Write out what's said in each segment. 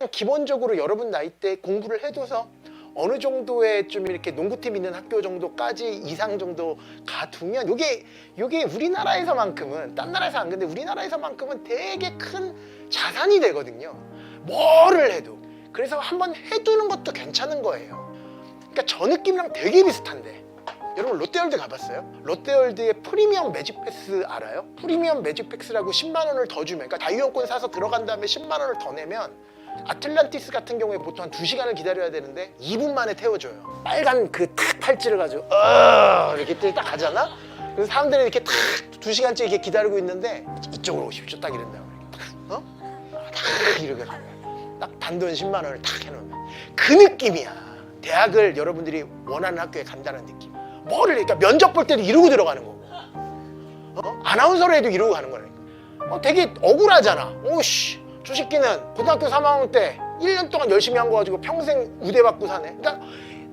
기본적으로 여러분 나이 때 공부를 해둬서 어느 정도의 좀 이렇게 농구팀 있는 학교 정도까지 이상 정도 가두면 요게 우리나라에서만큼은, 딴 나라에서 안 근데 우리나라에서만큼은 되게 큰 자산이 되거든요. 뭐를 해도. 그래서 한번 해두는 것도 괜찮은 거예요. 그러니까 저 느낌이랑 되게 비슷한데, 여러분 롯데월드 가봤어요? 롯데월드의 프리미엄 매직 패스 알아요? 프리미엄 매직 패스라고 10만 원을 더 주면, 그러니까 자유용권 사서 들어간 다음에 10만 원을 더 내면 아틀란티스 같은 경우에 보통 한 2시간을 기다려야 되는데 2분 만에 태워줘요. 빨간 그 탁 팔찌를 가지고 이렇게 딱 가잖아? 그래서 사람들이 이렇게 탁 2시간째 이렇게 기다리고 있는데 이쪽으로 오십시오 딱 이런다고. 딱 이렇게 가면 딱 단돈 10만 원을 탁 해놓으면 그 느낌이야. 대학을 여러분들이 원하는 학교에 간다는 느낌. 뭐를, 그러니까 면접 볼 때도 이러고 들어가는 거고, 아나운서를 해도 이러고 가는 거라니까. 되게 억울하잖아. 오씨, 저 새끼는 고등학교 3학년 때 1년 동안 열심히 한 거 가지고 평생 우대 받고 사네. 그러니까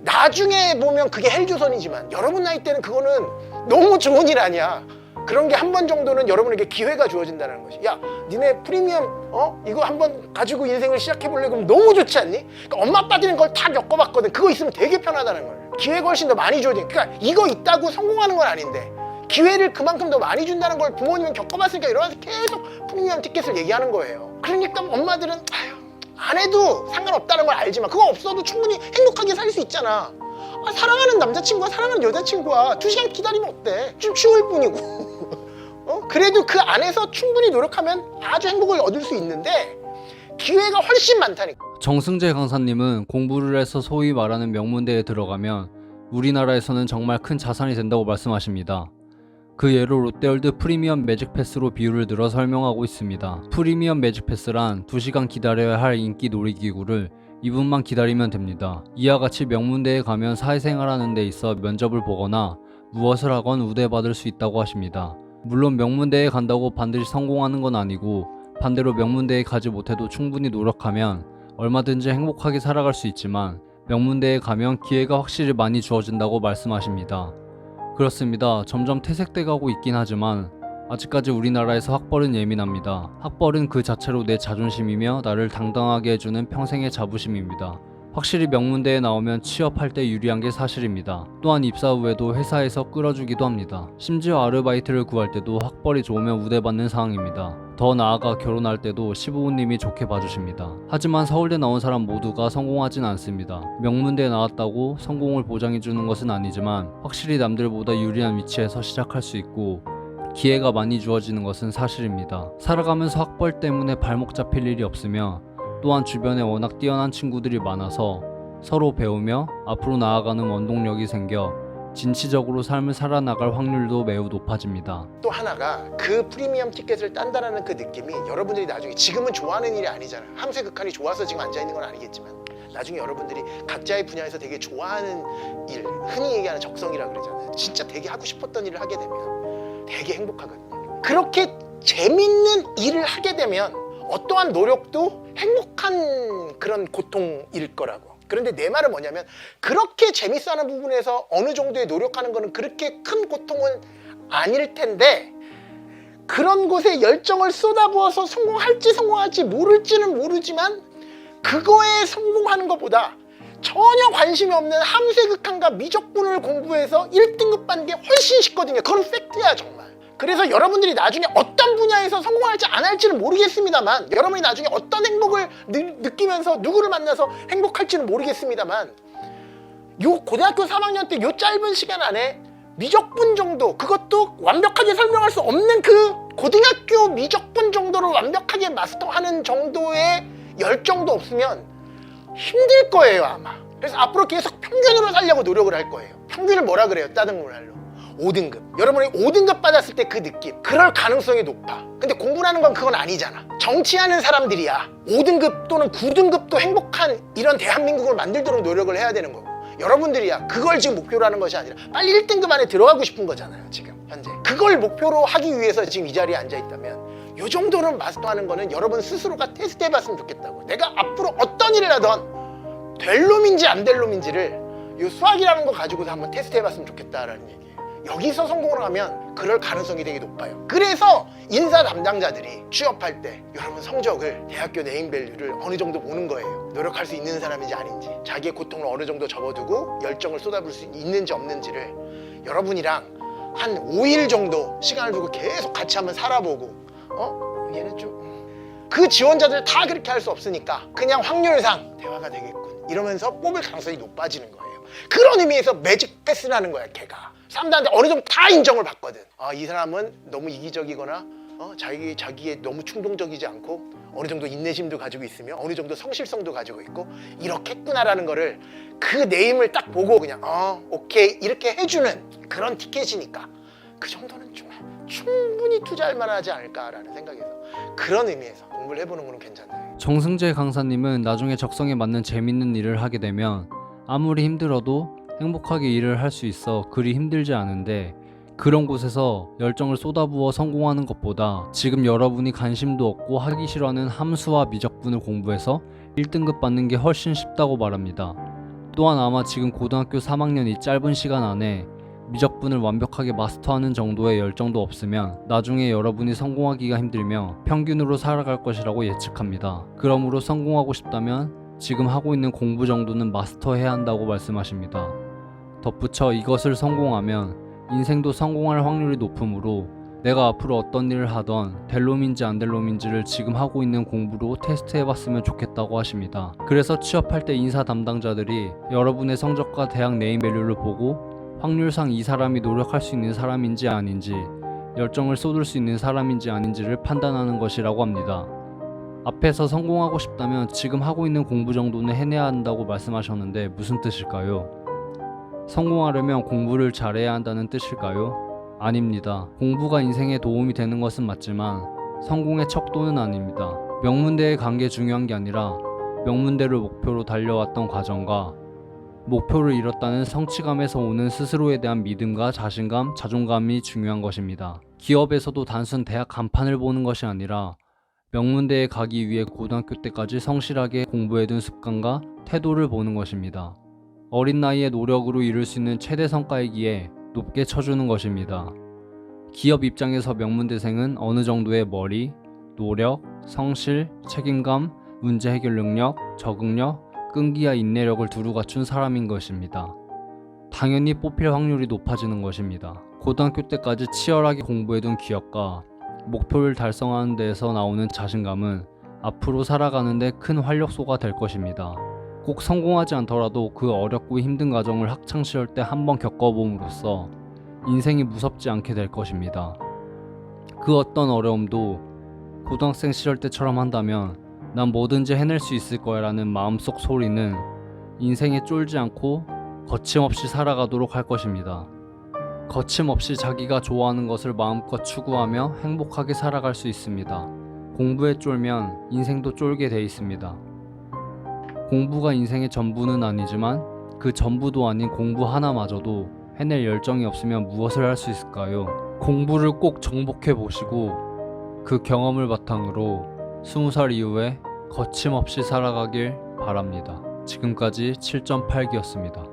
나중에 보면 그게 헬조선이지만 여러분 나이 때는 그거는 너무 좋은 일 아니야. 그런 게 한 번 정도는 여러분에게 기회가 주어진다는 것이. 야, 니네 프리미엄 이거 한번 가지고 인생을 시작해볼래? 그럼 너무 좋지 않니? 그러니까 엄마 아빠들은 그걸 다 겪어봤거든. 그거 있으면 되게 편하다는 거야. 기회가 훨씬 더 많이 줘야 돼. 그러니까 이거 있다고 성공하는 건 아닌데 기회를 그만큼 더 많이 준다는 걸 부모님은 겪어봤으니까 이러면서 계속 프리미엄 티켓을 얘기하는 거예요. 그러니까 엄마들은 안 해도 상관없다는 걸 알지만, 그거 없어도 충분히 행복하게 살 수 있잖아. 사랑하는 남자친구와 사랑하는 여자친구와 2시간 기다리면 어때? 좀 추울 뿐이고. 그래도 그 안에서 충분히 노력하면 아주 행복을 얻을 수 있는데 기회가 훨씬 많다니까. 정승재 강사님은 공부를 해서 소위 말하는 명문대에 들어가면 우리나라에서는 정말 큰 자산이 된다고 말씀하십니다. 그 예로 롯데월드 프리미엄 매직 패스로 비유를 들어 설명하고 있습니다. 프리미엄 매직 패스란 2시간 기다려야 할 인기 놀이기구를 2분만 기다리면 됩니다. 이와 같이 명문대에 가면 사회생활하는 데 있어 면접을 보거나 무엇을 하건 우대받을 수 있다고 하십니다. 물론 명문대에 간다고 반드시 성공하는 건 아니고, 반대로 명문대에 가지 못해도 충분히 노력하면 얼마든지 행복하게 살아갈 수 있지만 명문대에 가면 기회가 확실히 많이 주어진다고 말씀하십니다. 그렇습니다. 점점 퇴색돼 가고 있긴 하지만 아직까지 우리나라에서 학벌은 예민합니다. 학벌은 그 자체로 내 자존심이며 나를 당당하게 해주는 평생의 자부심입니다. 확실히 명문대에 나오면 취업할 때 유리한 게 사실입니다. 또한 입사 후에도 회사에서 끌어주기도 합니다. 심지어 아르바이트를 구할 때도 학벌이 좋으면 우대받는 상황입니다. 더 나아가 결혼할 때도 시부모님이 좋게 봐주십니다. 하지만 서울대 나온 사람 모두가 성공하진 않습니다. 명문대에 나왔다고 성공을 보장해주는 것은 아니지만 확실히 남들보다 유리한 위치에서 시작할 수 있고 기회가 많이 주어지는 것은 사실입니다. 살아가면서 학벌 때문에 발목 잡힐 일이 없으며, 또한 주변에 워낙 뛰어난 친구들이 많아서 서로 배우며 앞으로 나아가는 원동력이 생겨 진취적으로 삶을 살아나갈 확률도 매우 높아집니다. 또 하나가 그 프리미엄 티켓을 딴다라는 그 느낌이 여러분들이 나중에, 지금은 좋아하는 일이 아니잖아. 함세극한이 좋아서 지금 앉아있는 건 아니겠지만 나중에 여러분들이 각자의 분야에서 되게 좋아하는 일, 흔히 얘기하는 적성이라고 그러잖아요. 진짜 되게 하고 싶었던 일을 하게 되면 되게 행복하거든요. 그렇게 재밌는 일을 하게 되면 어떠한 노력도 행복한 그런 고통일 거라고. 그런데 내 말은 뭐냐면, 그렇게 재밌어하는 부분에서 어느 정도의 노력하는 거는 그렇게 큰 고통은 아닐 텐데, 그런 곳에 열정을 쏟아부어서 성공할지 성공할지 모를지는 모르지만 그거에 성공하는 것보다 전혀 관심이 없는 함세극한과 미적분을 공부해서 1등급 받는 게 훨씬 쉽거든요. 그건 팩트야 정말. 그래서 여러분들이 나중에 어떤 분야에서 성공할지 안 할지는 모르겠습니다만, 여러분이 나중에 어떤 행복을 느끼면서 누구를 만나서 행복할지는 모르겠습니다만, 요 고등학교 3학년 때 요 짧은 시간 안에 미적분 정도, 그것도 완벽하게 설명할 수 없는 그 고등학교 미적분 정도를 완벽하게 마스터하는 정도의 열정도 없으면 힘들 거예요 아마. 그래서 앞으로 계속 평균으로 살려고 노력을 할 거예요. 평균을 뭐라 그래요? 따등문할로 5등급. 여러분이 5등급 받았을 때 그 느낌, 그럴 가능성이 높아. 근데 공부라는 건 그건 아니잖아. 정치하는 사람들이야 5등급 또는 9등급도 행복한 이런 대한민국을 만들도록 노력을 해야 되는 거고, 여러분들이야 그걸 지금 목표로 하는 것이 아니라 빨리 1등급 안에 들어가고 싶은 거잖아요. 지금 현재 그걸 목표로 하기 위해서 지금 이 자리에 앉아 있다면, 요 정도는 마스터하는 거는 여러분 스스로가 테스트 해봤으면 좋겠다고. 내가 앞으로 어떤 일을 하던 될 놈인지 안 될 놈인지를 요 수학이라는 거 가지고도 한번 테스트 해봤으면 좋겠다라는 얘기예요. 여기서 성공을 하면 그럴 가능성이 되게 높아요. 그래서 인사 담당자들이 취업할 때 여러분 성적을 대학교 네임밸류를 어느 정도 보는 거예요. 노력할 수 있는 사람인지 아닌지, 자기의 고통을 어느 정도 접어두고 열정을 쏟아부을 수 있는지 없는지를 여러분이랑 한 5일 정도 시간을 두고 계속 같이 한번 살아보고 얘는 좀 그 지원자들 다 그렇게 할 수 없으니까 그냥 확률상 대화가 되겠군 이러면서 뽑을 가능성이 높아지는 거예요. 그런 의미에서 매직 패스라는 거야. 걔가 사람들한테 어느 정도 다 인정을 받거든. 이 사람은 너무 이기적이거나 자기에 너무 충동적이지 않고 어느 정도 인내심도 가지고 있으며 어느 정도 성실성도 가지고 있고 이렇겠구나라는 거를 그 네임을 딱 보고 그냥 오케이 이렇게 해주는 그런 티켓이니까 그 정도는 좀 충분히 투자할 만하지 않을까라는 생각에서 그런 의미에서 공부를 해보는 거는 괜찮다. 정승재 강사님은 나중에 적성에 맞는 재밌는 일을 하게 되면 아무리 힘들어도 행복하게 일을 할 수 있어 그리 힘들지 않은데, 그런 곳에서 열정을 쏟아부어 성공하는 것보다 지금 여러분이 관심도 없고 하기 싫어하는 함수와 미적분을 공부해서 1등급 받는 게 훨씬 쉽다고 말합니다. 또한 아마 지금 고등학교 3학년 이 짧은 시간 안에 미적분을 완벽하게 마스터하는 정도의 열정도 없으면 나중에 여러분이 성공하기가 힘들며 평균으로 살아갈 것이라고 예측합니다. 그러므로 성공하고 싶다면 지금 하고 있는 공부 정도는 마스터해야 한다고 말씀하십니다. 덧붙여 이것을 성공하면 인생도 성공할 확률이 높으므로 내가 앞으로 어떤 일을 하던 될 놈인지 안 될 놈인지를 지금 하고 있는 공부로 테스트해봤으면 좋겠다고 하십니다. 그래서 취업할 때 인사 담당자들이 여러분의 성적과 대학 네임밸류를 보고 확률상 이 사람이 노력할 수 있는 사람인지 아닌지, 열정을 쏟을 수 있는 사람인지 아닌지를 판단하는 것이라고 합니다. 앞에서 성공하고 싶다면 지금 하고 있는 공부 정도는 해내야 한다고 말씀하셨는데 무슨 뜻일까요? 성공하려면 공부를 잘해야 한다는 뜻일까요? 아닙니다. 공부가 인생에 도움이 되는 것은 맞지만 성공의 척도는 아닙니다. 명문대에 간 게 중요한 게 아니라 명문대를 목표로 달려왔던 과정과 목표를 이뤘다는 성취감에서 오는 스스로에 대한 믿음과 자신감, 자존감이 중요한 것입니다. 기업에서도 단순 대학 간판을 보는 것이 아니라 명문대에 가기 위해 고등학교 때까지 성실하게 공부해둔 습관과 태도를 보는 것입니다. 어린 나이에 노력으로 이룰 수 있는 최대 성과이기에 높게 쳐주는 것입니다. 기업 입장에서 명문대생은 어느 정도의 머리, 노력, 성실, 책임감, 문제 해결 능력, 적응력, 끈기와 인내력을 두루 갖춘 사람인 것입니다. 당연히 뽑힐 확률이 높아지는 것입니다. 고등학교 때까지 치열하게 공부해둔 기억과 목표를 달성하는 데에서 나오는 자신감은 앞으로 살아가는 데 큰 활력소가 될 것입니다. 꼭 성공하지 않더라도 그 어렵고 힘든 과정을 학창시절 때 한번 겪어봄으로써 인생이 무섭지 않게 될 것입니다. 그 어떤 어려움도 고등학생 시절 때처럼 한다면 난 뭐든지 해낼 수 있을 거야 라는 마음속 소리는 인생에 쫄지 않고 거침없이 살아가도록 할 것입니다. 거침없이 자기가 좋아하는 것을 마음껏 추구하며 행복하게 살아갈 수 있습니다. 공부에 쫄면 인생도 쫄게 돼 있습니다. 공부가 인생의 전부는 아니지만 그 전부도 아닌 공부 하나마저도 해낼 열정이 없으면 무엇을 할 수 있을까요? 공부를 꼭 정복해 보시고 그 경험을 바탕으로 20살 이후에 거침없이 살아가길 바랍니다. 지금까지 7.8기였습니다.